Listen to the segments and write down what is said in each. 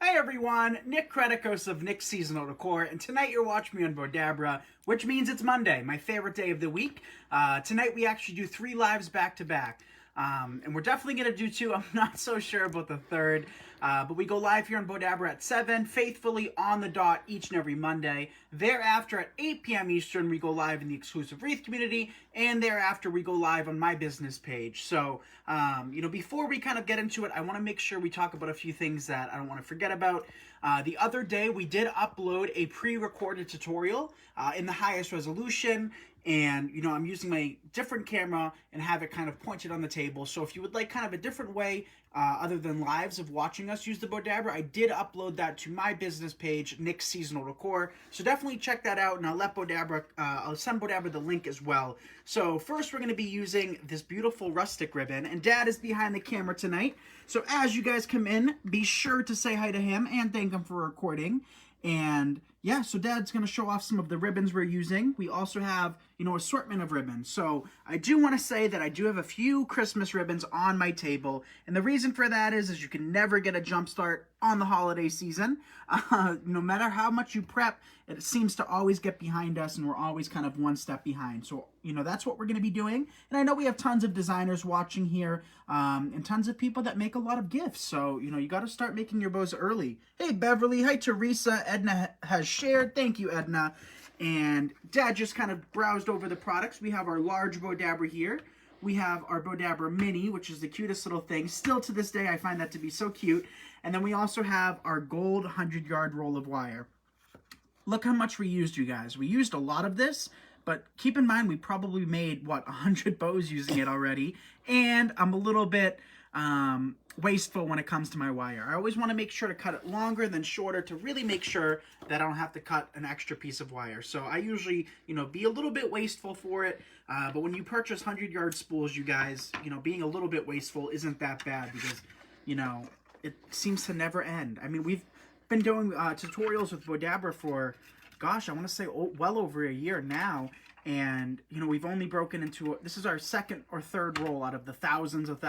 Hi everyone, Nick Kretikos of Nick's Seasonal Decor, and tonight you're watching me on Bowdabra, which means it's Monday, my favorite day of the week. Tonight we actually do 3 lives back to back, and we're definitely going to do 2. I'm not so sure about the third, but we go live here on Bowdabra at 7, faithfully on the dot each and every Monday. Thereafter at 8 p.m. Eastern, we go live in the exclusive Wreath community, and thereafter we go live on my business page. So, before we kind of get into it, I want to make sure we talk about a few things that I don't want to forget about. The other day, we did upload a pre-recorded tutorial in the highest resolution, and, I'm using my different camera and have it kind of pointed on the table. So if you would like kind of a different way, other than lives of watching us use the Bowdabra, I did upload that to my business page, Nick's Seasonal Decor. So definitely check that out, and I'll send Bowdabra the link as well. So first we're going to be using this beautiful rustic ribbon, and Dad is behind the camera tonight. So as you guys come in, be sure to say hi to him and thank him for recording. And yeah, so Dad's going to show off some of the ribbons we're using. We also have, assortment of ribbons. So I do want to say that I do have a few Christmas ribbons on my table. And the reason for that is you can never get a jump start on the holiday season. No matter how much you prep, it seems to always get behind us, and we're always kind of one step behind. So, that's what we're going to be doing. And I know we have tons of designers watching here, and tons of people that make a lot of gifts. So, you got to start making your bows early. Hey, Beverly. Hi, Teresa. Edna has shared. Thank you, Edna. And Dad just kind of browsed over the products. We have our large Bowdabra here. We have our Bowdabra Mini, which is the cutest little thing. Still to this day, I find that to be so cute. And then we also have our gold 100-yard roll of wire. Look how much we used, you guys. We used a lot of this, but keep in mind we probably made, 100 bows using it already. And I'm a little bit wasteful when it comes to my wire. I always want to make sure to cut it longer than shorter to really make sure that I don't have to cut an extra piece of wire. So I usually, be a little bit wasteful for it. But when you purchase 100-yard spools, you guys, being a little bit wasteful isn't that bad because, it seems to never end. I mean, we've been doing tutorials with Bowdabra for, gosh, I want to say well over a year now. And, we've only broken into, this is our second or third roll out of the thousands of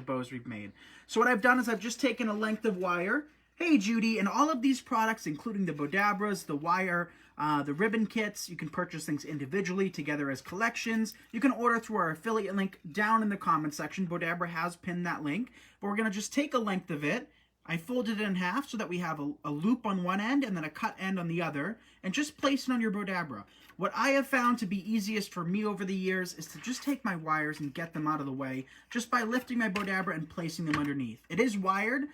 bows we've made. So what I've done is I've just taken a length of wire. Hey, Judy, and all of these products, including the Bowdabras, the wire, the ribbon kits, you can purchase things individually, together as collections. You can order through our affiliate link down in the comment section. Bowdabra has pinned that link. But we're going to just take a length of it. I folded it in half so that we have a loop on one end and then a cut end on the other, and just place it on your Bowdabra. What I have found to be easiest for me over the years is to just take my wires and get them out of the way just by lifting my Bowdabra and placing them underneath. It is wired,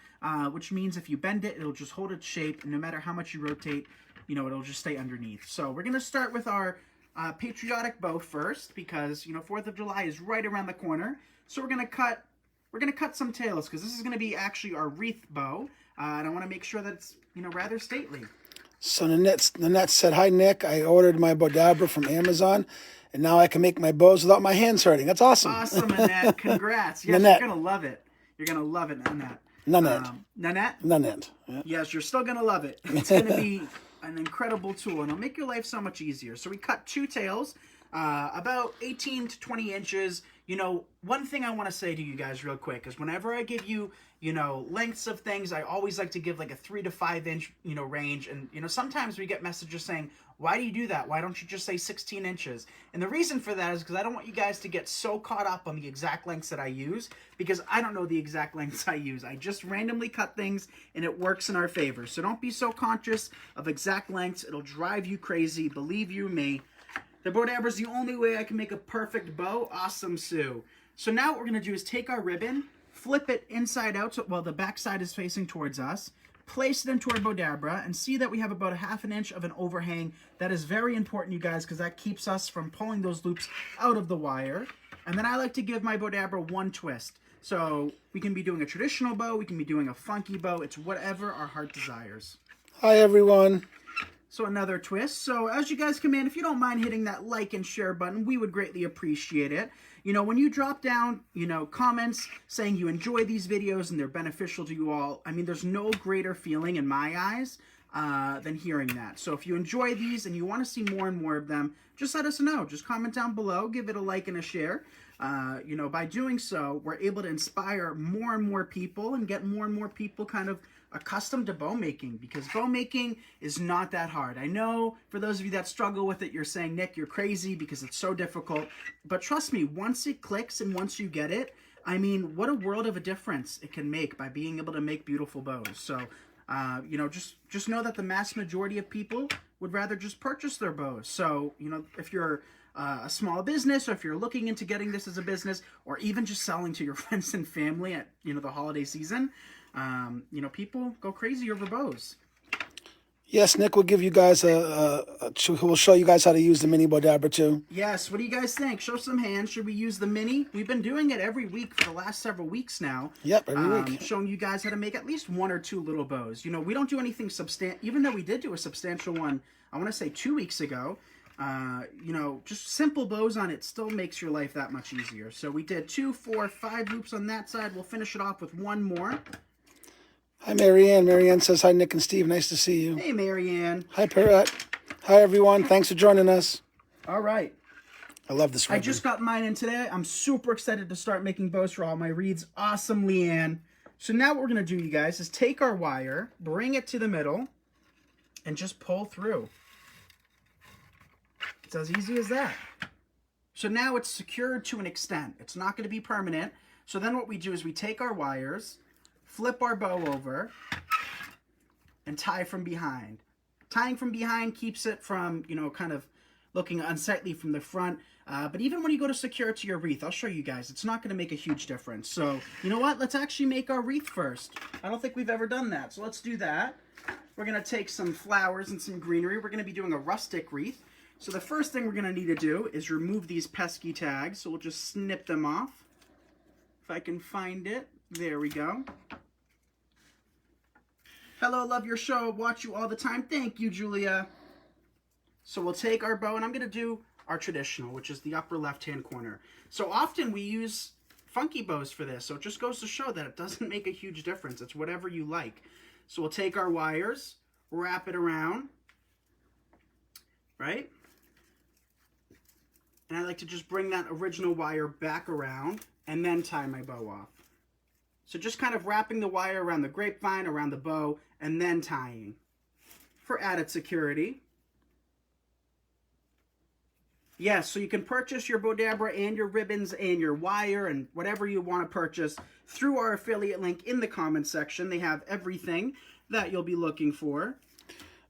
which means if you bend it, it'll just hold its shape, and no matter how much you rotate, it'll just stay underneath. So we're going to start with our Patriotic bow first because, 4th of July is right around the corner. So we're going to cut some tails because this is going to be actually our wreath bow, and I want to make sure that it's, rather stately. So Nanette said, "Hi, Nick. I ordered my Bowdabra from Amazon, and now I can make my bows without my hands hurting. That's awesome." Awesome, Nanette. Congrats. Yes, Nanette. You're going to love it. You're going to love it, Nanette. Nanette. Nanette? Yeah. Yes, you're still going to love it. It's going to be an incredible tool, and it'll make your life so much easier. So we cut 2 tails, about 18 to 20 inches. One thing I want to say to you guys real quick is whenever I give you, lengths of things, I always like to give like a 3 to 5 inch, range. And, sometimes we get messages saying, why do you do that? Why don't you just say 16 inches? And the reason for that is because I don't want you guys to get so caught up on the exact lengths that I use, because I don't know the exact lengths I use. I just randomly cut things and it works in our favor. So don't be so conscious of exact lengths. It'll drive you crazy. Believe you me. The Bowdabra is the only way I can make a perfect bow. Awesome, Sue. So now what we're going to do is take our ribbon, flip it inside out, so the back side is facing towards us, place it into our Bowdabra, and see that we have about a ½ inch of an overhang. That is very important, you guys, because that keeps us from pulling those loops out of the wire. And then I like to give my Bowdabra one twist. So we can be doing a traditional bow, we can be doing a funky bow. It's whatever our heart desires. Hi, everyone. So another twist. So as you guys come in, if you don't mind hitting that like and share button, we would greatly appreciate it. When you drop down, comments saying you enjoy these videos and they're beneficial to you all, I mean, there's no greater feeling in my eyes than hearing that. So if you enjoy these and you want to see more and more of them, just let us know. Just comment down below, give it a like and a share. By doing so, we're able to inspire more and more people and get more and more people kind of accustomed to bow making, because bow making is not that hard. I know for those of you that struggle with it, you're saying, Nick, you're crazy because it's so difficult. But trust me, once it clicks and once you get it, I mean, what a world of a difference it can make by being able to make beautiful bows. So, you know, just know that the mass majority of people would rather just purchase their bows. So, you know, if you're a small business, or if you're looking into getting this as a business, or even just selling to your friends and family at, you know, the holiday season, you know, people go crazy over bows. Yes, Nick will give you guys we'll show you guys how to use the mini Bowdabra too. Yes, what do you guys think? Show some hands. Should we use the mini? We've been doing it every week for the last several weeks now. Yep, every week. Showing you guys how to make at least 1 or 2 little bows. You know, we don't do anything even though we did do a substantial one, I want to say 2 weeks ago. You know, just simple bows on it still makes your life that much easier. So we did 2, 4, 5 loops on that side. We'll finish it off with 1 more. Hi, Marianne. Marianne says, hi, Nick and Steve. Nice to see you. Hey, Marianne. Hi, Parrot. Hi, everyone. Thanks for joining us. All right. I love this ribbon. I just got mine in today. I'm super excited to start making bows for all my Wreaths. Awesome, Leanne. So now what we're going to do, you guys, is take our wire, bring it to the middle, and just pull through. It's as easy as that. So now it's secured to an extent. It's not going to be permanent. So then what we do is we take our wires, flip our bow over, and tie from behind. Tying from behind keeps it from, you know, kind of looking unsightly from the front. But even when you go to secure it to your wreath, I'll show you guys, it's not going to make a huge difference. So, you know what? Let's actually make our wreath first. I don't think we've ever done that. So let's do that. We're going to take some flowers and some greenery. We're going to be doing a rustic wreath. So the first thing we're going to need to do is remove these pesky tags. So we'll just snip them off. If I can find it. There we go. Hello, love your show. Watch you all the time. Thank you, Julia. So we'll take our bow, and I'm going to do our traditional, which is the upper left-hand corner. So often we use funky bows for this, so it just goes to show that it doesn't make a huge difference. It's whatever you like. So we'll take our wires, wrap it around, right? And I like to just bring that original wire back around and then tie my bow off. So just kind of wrapping the wire around the grapevine, around the bow, and then tying for added security. Yes, so you can purchase your Bowdabra and your ribbons and your wire and whatever you want to purchase through our affiliate link in the comments section. They have everything that you'll be looking for.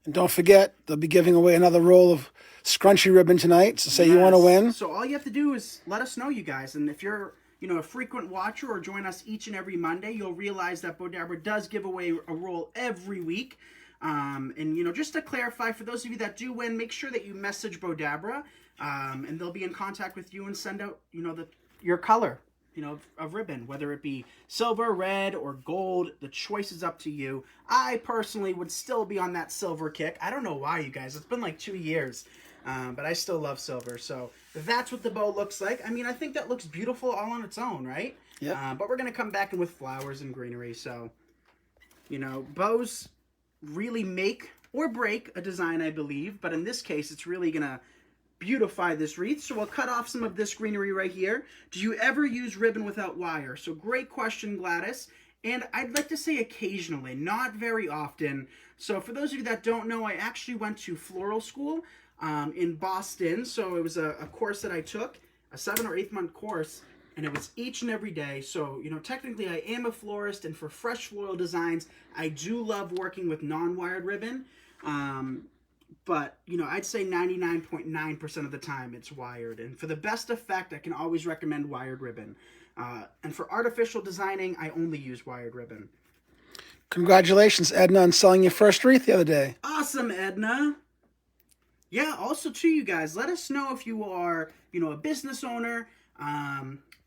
And don't forget, they'll be giving away another roll of scrunchy ribbon tonight. So say you want to win. So all you have to do is let us know, you guys. And if you're, you know, a frequent watcher or join us each and every Monday, you'll realize that Bowdabra does give away a roll every week. And, you know, just to clarify, for those of you that do win, make sure that you message Bowdabra, and they'll be in contact with you and send out, you know, your color, you know, of ribbon, whether it be silver, red, or gold. The choice is up to you. I personally would still be on that silver kick. I don't know why, you guys. It's been like 2 years, but I still love silver. So that's what the bow looks like. I mean, I think that looks beautiful all on its own, right? Yeah. But we're going to come back in with flowers and greenery. So, you know, bows really make or break a design, I believe. But in this case, it's really going to beautify this wreath. So we'll cut off some of this greenery right here. Do you ever use ribbon without wire? So great question, Gladys. And I'd like to say occasionally, not very often. So for those of you that don't know, I actually went to floral school in Boston. So it was a course that I took, a 7 or 8 month course, and it was each and every day. So, you know, technically I am a florist, and for fresh floral designs, I do love working with non-wired ribbon. But, you know, I'd say 99.9% of the time it's wired. And for the best effect, I can always recommend wired ribbon. And for artificial designing, I only use wired ribbon. Congratulations, Edna, on selling your first wreath the other day. Awesome, Edna. Yeah, also, too, you guys, let us know if you are, you know, a business owner,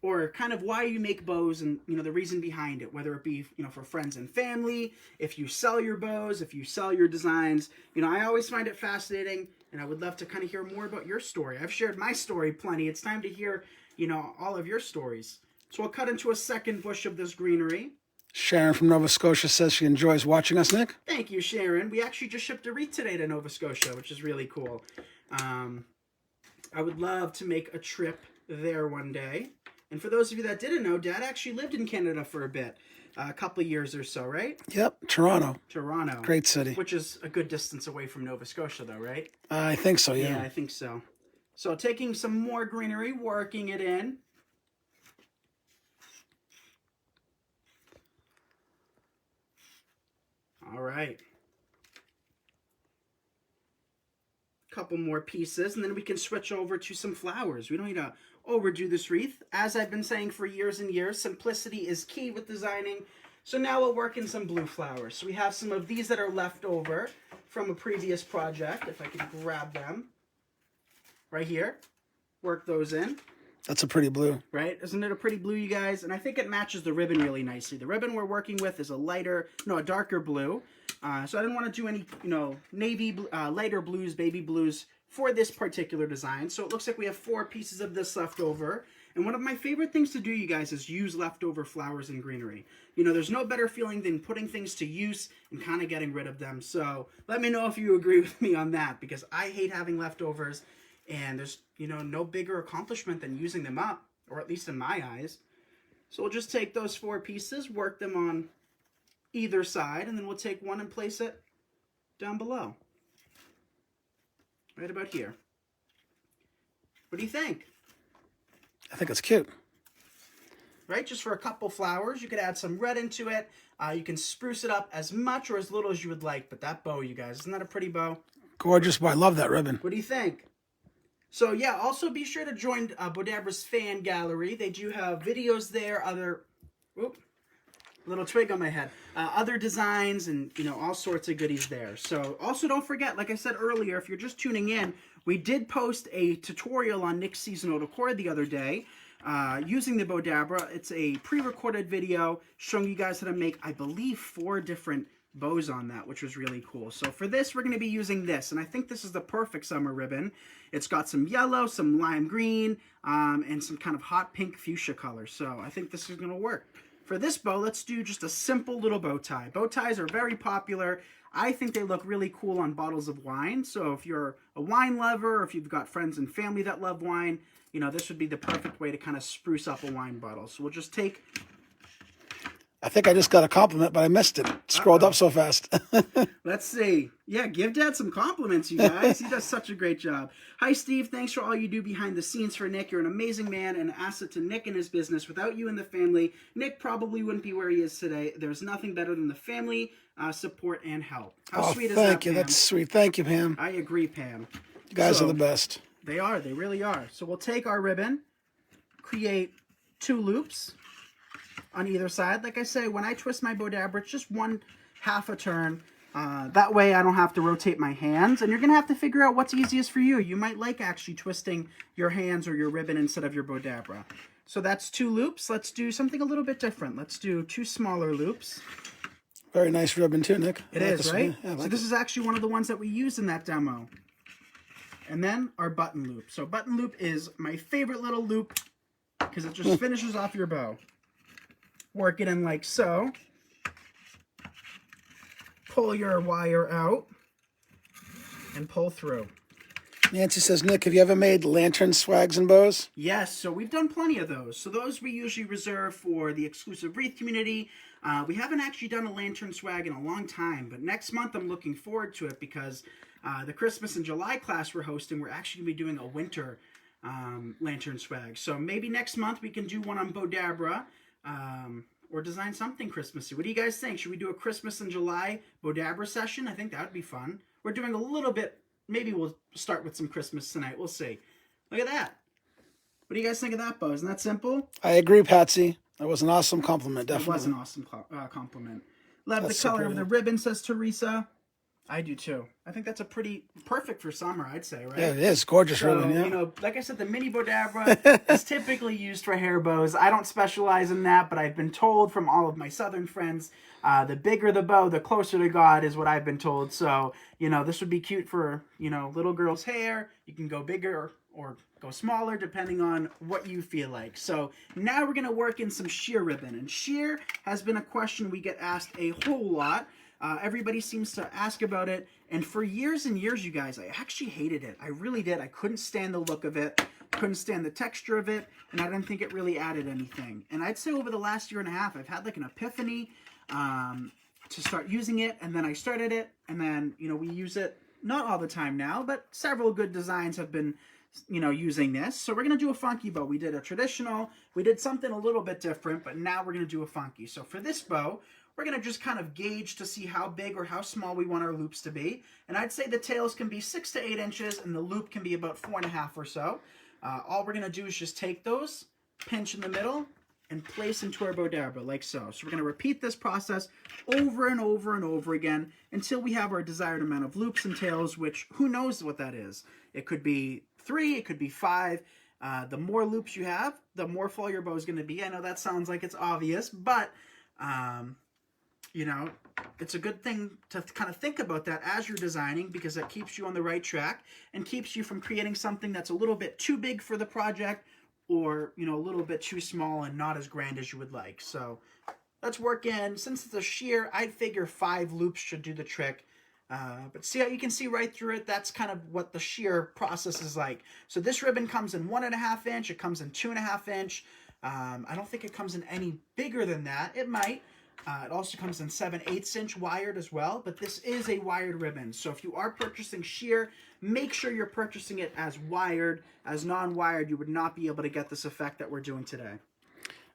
or kind of why you make bows and, you know, the reason behind it, whether it be, you know, for friends and family, if you sell your bows, if you sell your designs. You know, I always find it fascinating, and I would love to kind of hear more about your story. I've shared my story plenty. It's time to hear, you know, all of your stories. So I'll cut into a second bush of this greenery. Sharon from Nova Scotia says she enjoys watching us, Nick. Thank you, Sharon. We actually just shipped a wreath today to Nova Scotia, which is really cool. I would love to make a trip there one day. And for those of you that didn't know, Dad actually lived in Canada for a bit. a couple of years or so, right? Yep, Toronto. Toronto. Great city. Which is a good distance away from Nova Scotia, though, right? I think so, Yeah, yeah. I think so. So taking some more greenery, working it in. All right. Couple more pieces, and then we can switch over to some flowers. We don't need to overdo this wreath. As I've been saying for years and years, simplicity is key with designing. So now we'll work in some blue flowers. So we have some of these that are left over from a previous project. If I can grab them right here, work those in. That's a pretty blue. Right? Isn't it a pretty blue, you guys? And I think it matches the ribbon really nicely. The ribbon we're working with is a darker blue. So I didn't want to do any, navy, lighter blues, baby blues for this particular design. So it looks like we have 4 pieces of this left over. And one of my favorite things to do, you guys, is use leftover flowers and greenery. There's no better feeling than putting things to use and kind of getting rid of them. So let me know if you agree with me on that, because I hate having leftovers. And there's, no bigger accomplishment than using them up, or at least in my eyes. So we'll just take those 4 pieces, work them on either side, and then we'll take one and place it down below. Right about here. What do you think? I think it's cute. Right, just for a couple flowers. You could add some red into it. You can spruce it up as much or as little as you would like. But that bow, you guys, isn't that a pretty bow? Gorgeous, boy. I love that ribbon. What do you think? So yeah, also be sure to join Bowdabra's fan gallery. They do have videos there, little twig on my head, other designs and, all sorts of goodies there. So also don't forget, like I said earlier, if you're just tuning in, we did post a tutorial on Nick's seasonal decor the other day using the Bowdabra. It's a pre-recorded video showing you guys how to make, I believe, 4 different bows on that, which was really cool. So for this, we're going to be using this, and I think this is the perfect summer ribbon. It's got some yellow, some lime green, and some kind of hot pink fuchsia color. So I think this is going to work. For this bow, let's do just a simple little bow tie. Bow ties are very popular. I think they look really cool on bottles of wine. So if you're a wine lover, or if you've got friends and family that love wine, this would be the perfect way to kind of spruce up a wine bottle. So we'll just take... I think I just got a compliment, but I missed it. Scrolled up so fast. Let's see. Yeah, give Dad some compliments, you guys. He does such a great job. Hi, Steve. Thanks for all you do behind the scenes for Nick. You're an amazing man and an asset to Nick and his business. Without you and the family, Nick probably wouldn't be where he is today. There's nothing better than the family support and help. How sweet is that, thank you. Pam? That's sweet. Thank you, Pam. I agree, Pam. You guys are the best. They are. They really are. So we'll take our ribbon, create 2 loops on either side. Like I say, when I twist my Bowdabra, it's just 1/2 a turn. That way I don't have to rotate my hands. And you're going to have to figure out what's easiest for you. You might like actually twisting your hands or your ribbon instead of your Bowdabra. So that's 2 loops. Let's do something a little bit different. Let's do 2 smaller loops. Very nice ribbon too, Nick. It is, right? Yeah, so this is actually one of the ones that we used in that demo. And then our button loop. So button loop is my favorite little loop because it just finishes off your bow. Work it in like so. Pull your wire out and pull through. Nancy says, Nick, have you ever made lantern swags and bows? Yes, so we've done plenty of those. So those we usually reserve for the exclusive Wreath community. We haven't actually done a lantern swag in a long time, but next month I'm looking forward to it because the Christmas in July class we're hosting, we're actually going to be doing a winter lantern swag. So maybe next month we can do one on Bowdabra or design something Christmassy. What do you guys think? Should we do a Christmas in July Bowdabra session? I think that would be fun. We're doing a little bit. Maybe we'll start with some Christmas tonight. We'll see. Look at that. What do you guys think of that bow? Isn't that simple? I agree, Patsy. That was an awesome compliment, definitely. It was an awesome compliment. Love That's the color so of the ribbon, says Teresa. I do too. I think that's a pretty perfect for summer, I'd say, right? Yeah, it is. Gorgeous ribbon, yeah. You know, like I said, the mini Bowdabra is typically used for hair bows. I don't specialize in that, but I've been told from all of my southern friends, the bigger the bow, the closer to God is what I've been told. So, you know, this would be cute for, you know, little girl's hair. You can go bigger or go smaller depending on what you feel like. So now we're going to work in some sheer ribbon. And sheer has been a question we get asked a whole lot. Everybody seems to ask about it, and for years and years, you guys, I actually hated it. I really did. I couldn't stand the look of it, couldn't stand the texture of it, and I didn't think it really added anything. And I'd say over the last year and a half, I've had like an epiphany to start using it, and then I started it, and then, you know, we use it not all the time now, but several good designs have been, you know, using this. So we're going to do a funky bow. We did a traditional, we did something a little bit different, but now we're going to do a funky. So for this bow, we're going to just kind of gauge to see how big or how small we want our loops to be. And I'd say the tails can be 6 to 8 inches, and the loop can be about 4.5 or so. All we're going to do is just take those, pinch in the middle, and place into our Bowdabra like so. So we're going to repeat this process over and over and over again until we have our desired amount of loops and tails, which who knows what that is. It could be 3, it could be 5. The more loops you have, the more full your bow is going to be. I know that sounds like it's obvious, but you know, it's a good thing to kind of think about that as you're designing, because that keeps you on the right track and keeps you from creating something that's a little bit too big for the project, or, you know, a little bit too small and not as grand as you would like. So let's work in. Since it's a sheer, I'd figure 5 loops should do the trick. But see how you can see right through it? That's kind of what the shear process is like. So this ribbon comes in 1.5 inch. It comes in 2.5 inch. I don't think it comes in any bigger than that. It might. It also comes in 7/8 inch wired as well, but this is a wired ribbon. So if you are purchasing sheer, make sure you're purchasing it as wired. As non-wired, you would not be able to get this effect that we're doing today.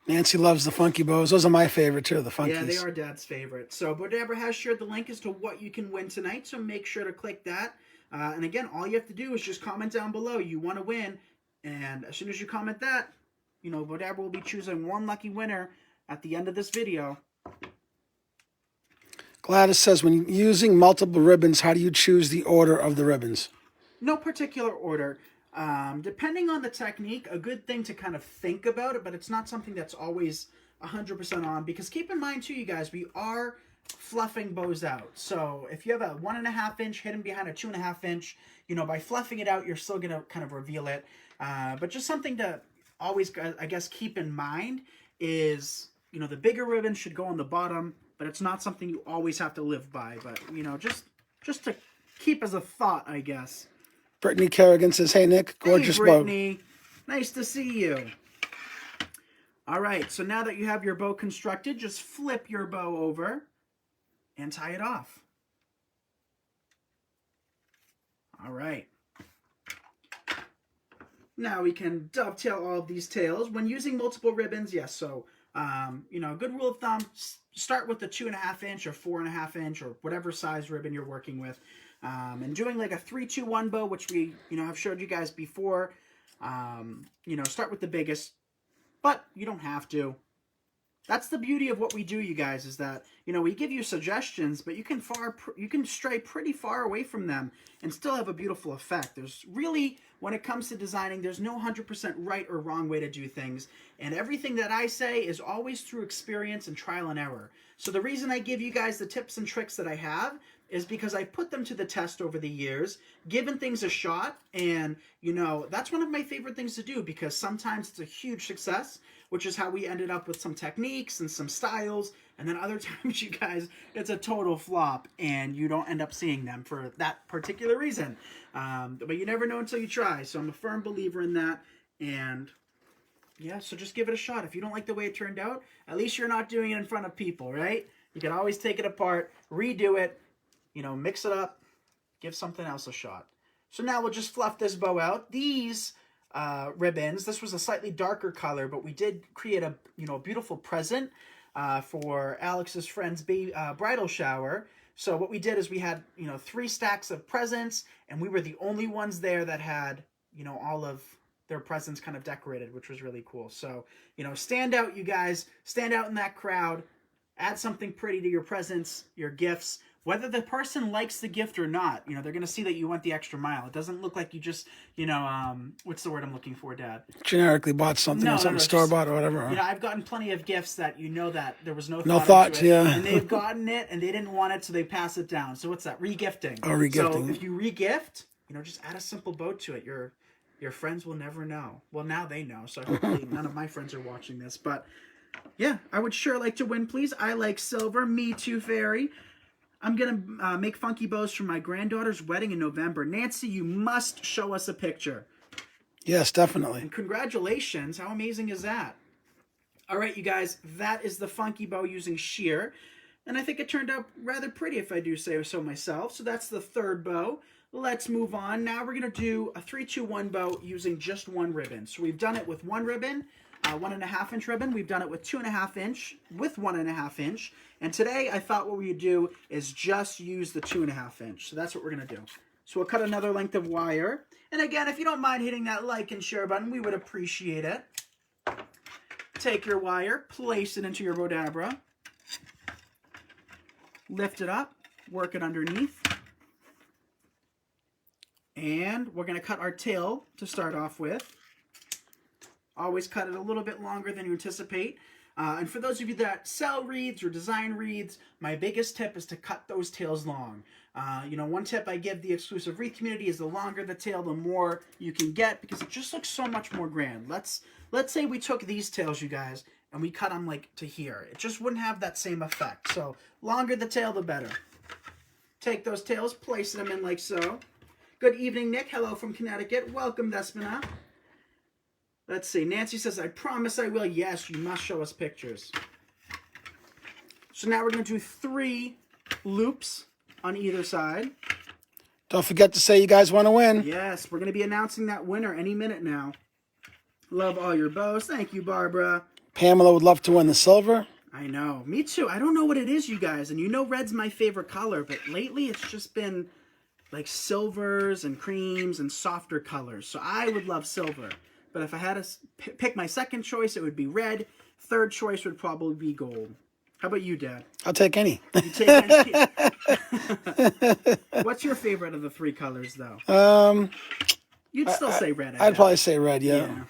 Nancy loves the funky bows. Those are my favorite too, the funkies. Yeah, they are Dad's favorite. So Bowdabra has shared the link as to what you can win tonight, so make sure to click that. And again, all you have to do is just comment down below you want to win, and as soon as you comment that, you know, Bowdabra will be choosing one lucky winner at the end of this video. Gladys says, when using multiple ribbons, how do you choose the order of the ribbons? No particular order. Depending on the technique, a good thing to kind of think about it, but it's not something that's always 100% on, because keep in mind too, you guys, we are fluffing bows out. So if you have a 1.5 inch hidden behind a 2.5 inch, you know, by fluffing it out, you're still going to kind of reveal it. But just something to always, I guess, keep in mind is, you know, the bigger ribbon should go on the bottom, but it's not something you always have to live by. But, you know, just to keep as a thought, I guess. Brittany Kerrigan says, hey, Nick, gorgeous bow. Hey, Brittany. Nice to see you. All right, so now that you have your bow constructed, just flip your bow over and tie it off. All right. Now we can dovetail all of these tails. When using multiple ribbons, yes, so, you know, a good rule of thumb, start with the 2.5 inch or 4.5 inch or whatever size ribbon you're working with. And doing like a 3-2-1 bow, which we, you know, have showed you guys before, you know, start with the biggest, but you don't have to. That's the beauty of what we do, you guys, is that, you know, we give you suggestions, but you can stray pretty far away from them and still have a beautiful effect. There's really, when it comes to designing, there's no 100% right or wrong way to do things. And everything that I say is always through experience and trial and error. So the reason I give you guys the tips and tricks that I have is because I put them to the test over the years, given things a shot, and, you know, that's one of my favorite things to do, because sometimes it's a huge success, which is how we ended up with some techniques and some styles, and then other times, you guys, it's a total flop, and you don't end up seeing them for that particular reason. But you never know until you try, so I'm a firm believer in that, and yeah, so just give it a shot. If you don't like the way it turned out, at least you're not doing it in front of people, right? You can always take it apart, redo it, you know, mix it up, give something else a shot. So now we'll just fluff this bow out. These ribbons, this was a slightly darker color, but we did create a, you know, beautiful present for Alex's friend's bridal shower. So what we did is we had, you know, 3 stacks of presents, and we were the only ones there that had, you know, all of their presents kind of decorated, which was really cool. So, you know, stand out, you guys. Stand out in that crowd. Add something pretty to your presents, your gifts. Whether the person likes the gift or not, you know, they're going to see that you went the extra mile. It doesn't look like you just, you know, what's the word I'm looking for, Dad? Generically bought something or something store-bought or whatever. You know, I've gotten plenty of gifts that you know that there was no thought into it, yeah. And they've gotten it, and they didn't want it, so they pass it down. So what's that? Regifting. Oh, regifting. So if you regift, you know, just add a simple bow to it. Your friends will never know. Well, now they know, so hopefully none of my friends are watching this. But, yeah, I would sure like to win, please. I like silver. Me too, Fairy. I'm going to make funky bows for my granddaughter's wedding in November. Nancy, you must show us a picture. Yes, definitely. And congratulations. How amazing is that? All right, you guys, that is the funky bow using sheer. And I think it turned out rather pretty, if I do say so myself. So that's the third bow. Let's move on. Now we're going to do a 3-2-1 bow using just one ribbon. So we've done it with one ribbon, 1.5 inch ribbon. We've done it with 2.5 inch with 1.5 inch. And today I thought what we would do is just use the 2.5 inch. So that's what we're going to do. So we'll cut another length of wire. And again, if you don't mind hitting that like and share button, we would appreciate it. Take your wire, place it into your Bowdabra. Lift it up, work it underneath. And we're going to cut our tail to start off with. Always cut it a little bit longer than you anticipate. And for those of you that sell wreaths or design wreaths, my biggest tip is to cut those tails long. One tip I give the exclusive wreath community is the longer the tail, the more you can get, because it just looks so much more grand. Let's say we took these tails, you guys, and we cut them like to here. It just wouldn't have that same effect. So longer the tail, the better. Take those tails, place them in like so. Good evening, Nick. Hello from Connecticut. Welcome, Despina. Let's see. Nancy says, I promise I will. Yes, you must show us pictures. So now we're going to do 3 loops on either side. Don't forget to say you guys want to win. Yes, we're going to be announcing that winner any minute now. Love all your bows. Thank you, Barbara. Pamela would love to win the silver. I know. Me too. I don't know what it is, you guys. And you know red's my favorite color, but lately it's just been like silvers and creams and softer colors. So I would love silver. But if I had to pick my second choice, it would be red. Third choice would probably be gold. How about you, Dad? I'll take any. You take any? What's your favorite of the 3 colors, though? You'd still say red. I'd probably say red, yeah.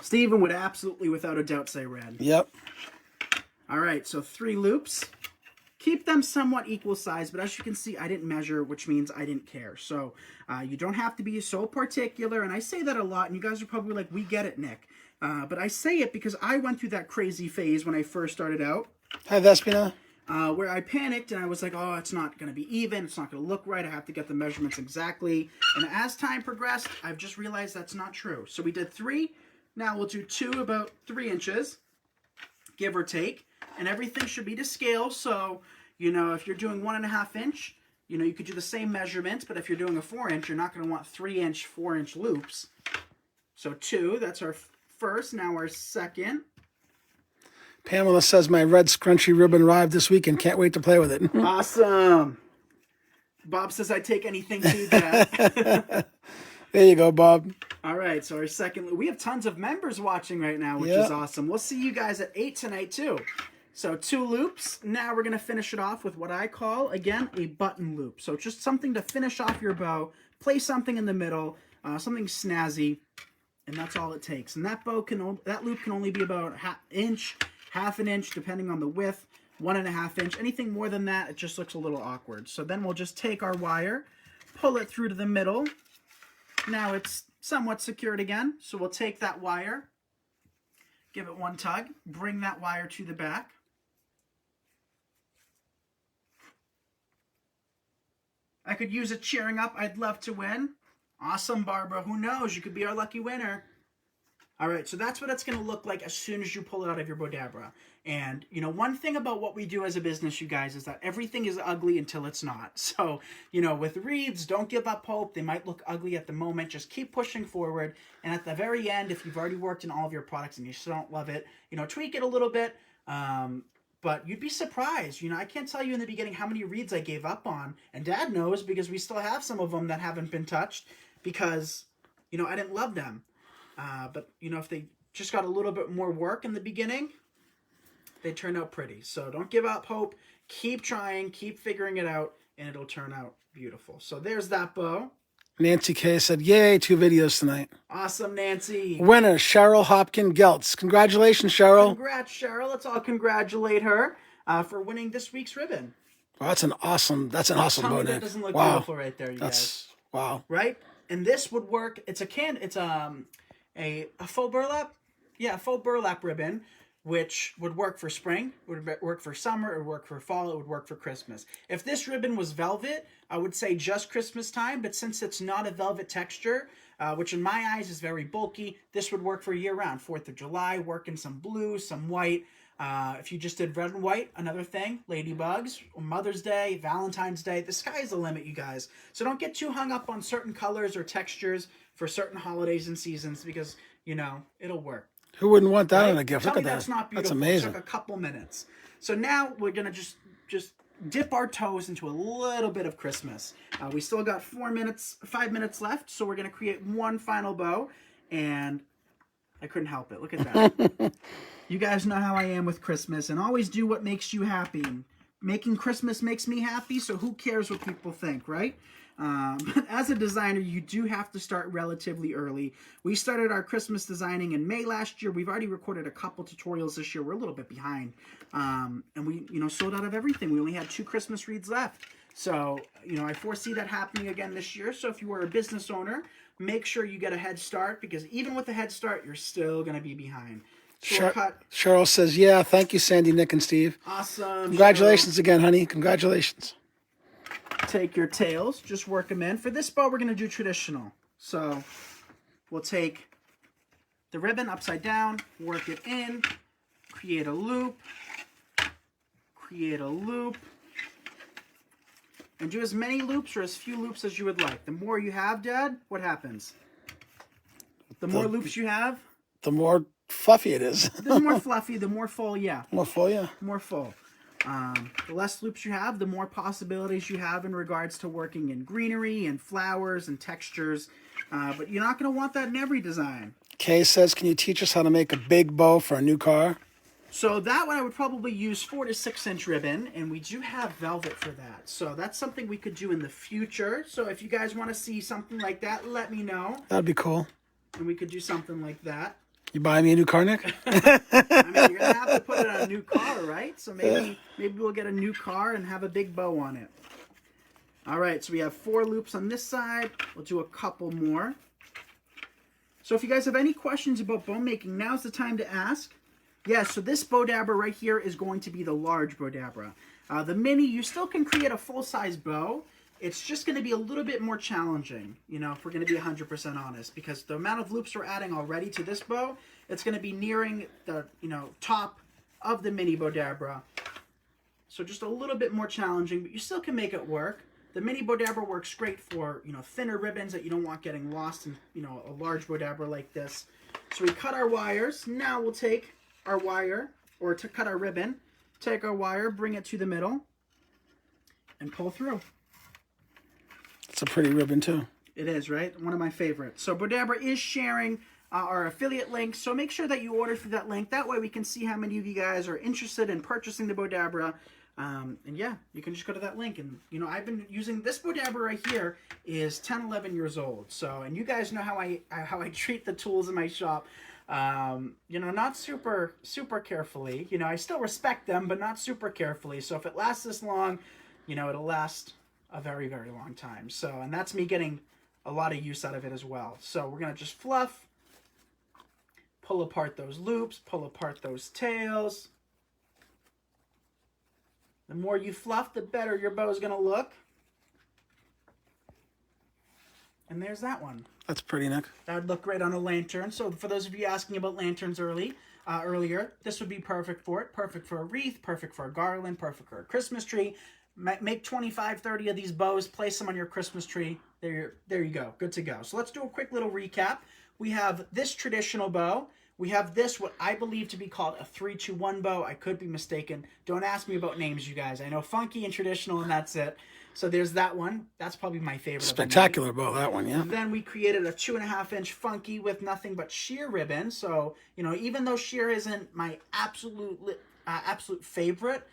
Steven would absolutely, without a doubt, say red. Yep. All right, so 3 loops. Keep them somewhat equal size, but as you can see, I didn't measure, which means I didn't care. So you don't have to be so particular, and I say that a lot, and you guys are probably like, we get it, Nick. But I say it because I went through that crazy phase when I first started out. Hi, Vespina. Where I panicked, and I was like, oh, it's not going to be even. It's not going to look right. I have to get the measurements exactly. And as time progressed, I've just realized that's not true. So we did 3. Now we'll do 2 about 3 inches, give or take. And everything should be to scale, so, if you're doing 1.5 inch, you could do the same measurements, but if you're doing a 4 inch, you're not going to want 3 inch, 4 inch loops. So 2, that's our first, now our second. Pamela says my red scrunchy ribbon arrived this week and can't wait to play with it. Awesome. Bob says I'd take anything to that. There you go, Bob. All right, so our second, we have tons of members watching right now, which is awesome. We'll see you guys at 8 tonight, too. So 2 loops. Now we're going to finish it off with what I call, again, a button loop. So just something to finish off your bow, place something in the middle, something snazzy, and that's all it takes. And that that loop can only be about half an inch, depending on the width, 1.5 inch. Anything more than that, it just looks a little awkward. So then we'll just take our wire, pull it through to the middle. Now it's somewhat secured again, so we'll take that wire, give it one tug, bring that wire to the back. I could use it cheering up. I'd love to win. Awesome, Barbara. Who knows? You could be our lucky winner. All right, so that's what it's going to look like as soon as you pull it out of your Bowdabra. And, one thing about what we do as a business, you guys, is that everything is ugly until it's not. So, with wreaths, don't give up hope. They might look ugly at the moment. Just keep pushing forward. And at the very end, if you've already worked in all of your products and you still don't love it, tweak it a little bit. But you'd be surprised. I can't tell you in the beginning how many wreaths I gave up on. And Dad knows, because we still have some of them that haven't been touched because, I didn't love them. But, if they just got a little bit more work in the beginning, they turn out pretty. So don't give up hope. Keep trying. Keep figuring it out. And it'll turn out beautiful. So there's that bow. Nancy K said, yay, 2 videos tonight. Awesome, Nancy. Winner, Cheryl Hopkin-Geltz. Congratulations, Cheryl. Congrats, Cheryl. Let's all congratulate her for winning this week's ribbon. Wow, that's an awesome bow, Nick. That doesn't look beautiful right there, you guys. Wow. Right? And this would work. It's a faux burlap. Yeah, a faux burlap ribbon. which would work for spring, would work for summer, it would work for fall, it would work for Christmas. If this ribbon was velvet, I would say just Christmas time, but since it's not a velvet texture, which in my eyes is very bulky, this would work for year-round. 4th of July, work in some blue, some white. If you just did red and white, another thing, ladybugs, Mother's Day, Valentine's Day, the sky's the limit, you guys. So don't get too hung up on certain colors or textures for certain holidays and seasons because, you know, it'll work. Who wouldn't want that Right? on a gift? Tell Look me at that's that. not beautiful. That's amazing. It took a couple minutes. So now we're going to just dip our toes into a little bit of Christmas. We still got 5 minutes left, so we're going to create one final bow, and I couldn't help it. Look at that. You guys know how I am with Christmas, and always do what makes you happy. And making Christmas makes me happy, so who cares what people think, right? But as a designer, you do have to start relatively early. We started our Christmas designing in May last year. We've already recorded a couple tutorials this year. We're a little bit behind. And we, sold out of everything. We only had 2 Christmas wreaths left. So, I foresee that happening again this year. So if you are a business owner, make sure you get a head start, because even with a head start, you're still going to be behind. So Cheryl says, yeah, thank you, Sandy, Nick, and Steve. Awesome. Congratulations again, honey. Congratulations. Take your tails, just work them in. For this bow, we're going to do traditional. So we'll take the ribbon upside down, work it in, create a loop, and do as many loops or as few loops as you would like. The more you have, Dad, what happens? The more loops you have, the more fluffy it is. the more fluffy, the more full, yeah. More full, yeah. More full. The less loops you have, the more possibilities you have in regards to working in greenery and flowers and textures. But you're not going to want that in every design. Kay says, can you teach us how to make a big bow for a new car? So that one I would probably use 4 to 6 inch ribbon, and we do have velvet for that. So that's something we could do in the future. So if you guys want to see something like that, let me know. That'd be cool. And we could do something like that. You buy me a new car, Nick? I mean, you're gonna have to put it on a new car, right? So maybe we'll get a new car and have a big bow on it. All right, so we have 4 loops on this side. We'll do a couple more. So if you guys have any questions about bow making, now's the time to ask. Yeah, so this Bowdabra right here is going to be the large Bowdabra. The mini, you still can create a full-size bow. It's just going to be a little bit more challenging, if we're going to be 100% honest, because the amount of loops we're adding already to this bow, it's going to be nearing the, top of the mini Bowdabra. So just a little bit more challenging, but you still can make it work. The mini Bowdabra works great for, thinner ribbons that you don't want getting lost in, a large Bowdabra like this. So we cut our wires. Now we'll take our wire, or to cut our ribbon, take our wire, bring it to the middle, and pull through. It's a pretty ribbon, too. It is, right? One of my favorites. So Bowdabra is sharing our affiliate link, so make sure that you order through that link. That way we can see how many of you guys are interested in purchasing the Bowdabra. And yeah, you can just go to that link. And, I've been using this Bowdabra right here is 10, 11 years old. So, and you guys know how I treat the tools in my shop. Not super carefully. I still respect them, but not super carefully. So if it lasts this long, it'll last a very, very long time. So, and that's me getting a lot of use out of it as well. So we're going to just fluff, pull apart those loops, pull apart those tails. The more you fluff, the better your bow is going to look. And there's that one. That's pretty, Nick. That would look great on a lantern. So for those of you asking about lanterns earlier, this would be perfect for it. Perfect for a wreath, perfect for a garland, perfect for a Christmas tree. Make 25, 30 of these bows, place them on your Christmas tree. There you go. Good to go. So let's do a quick little recap. We have this traditional bow. We have this, what I believe to be called a 3-2-1 bow. I could be mistaken. Don't ask me about names, you guys. I know funky and traditional, and that's it. So there's that one. That's probably my favorite. Spectacular bow, that one, yeah. Then we created a 2.5-inch funky with nothing but sheer ribbon. So, even though sheer isn't my absolute favorite,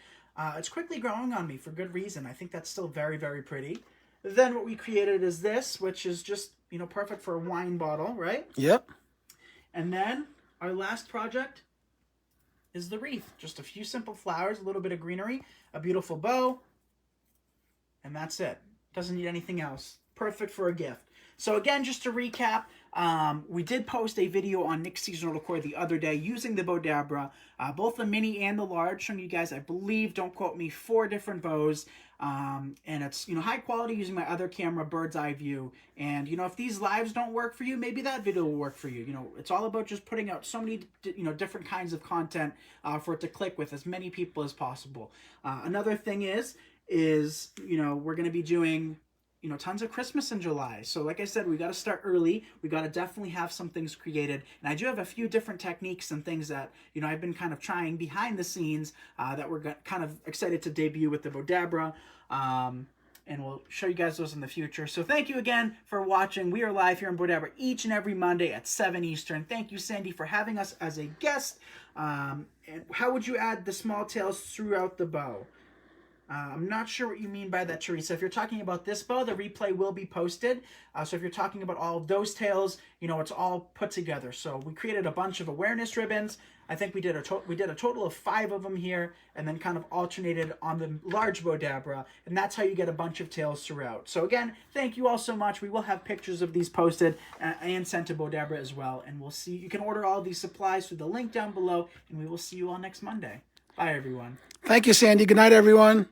it's quickly growing on me for good reason. I think that's still very, very pretty. Then what we created is this, which is just, perfect for a wine bottle, right? Yep. And then our last project is the wreath. Just a few simple flowers, a little bit of greenery, a beautiful bow, and that's it. Doesn't need anything else. Perfect for a gift. So again, just to recap, we did post a video on Nick's Seasonal Decor the other day using the Bowdabra, both the mini and the large, showing you guys, I believe, don't quote me, 4 different bows. And it's, high quality using my other camera, bird's eye view. And, if these lives don't work for you, maybe that video will work for you. It's all about just putting out so many, different kinds of content for it to click with as many people as possible. Another thing is, we're going to be doing tons of Christmas in July. So like I said, we got to start early. We got to definitely have some things created. And I do have a few different techniques and things that, I've been kind of trying behind the scenes that we're kind of excited to debut with the Bowdabra. And we'll show you guys those in the future. So thank you again for watching. We are live here on Bowdabra each and every Monday at 7 Eastern. Thank you, Sandy, for having us as a guest. And how would you add the small tails throughout the bow? I'm not sure what you mean by that, Teresa. If you're talking about this bow, the replay will be posted. So if you're talking about all of those tails, it's all put together. So we created a bunch of awareness ribbons. I think we did a total of 5 of them here, and then kind of alternated on the large Bowdabra, and that's how you get a bunch of tails throughout. So again, thank you all so much. We will have pictures of these posted and sent to Bowdabra as well, and we'll see. You can order all these supplies through the link down below, and we will see you all next Monday. Bye, everyone. Thank you, Sandy. Good night, everyone.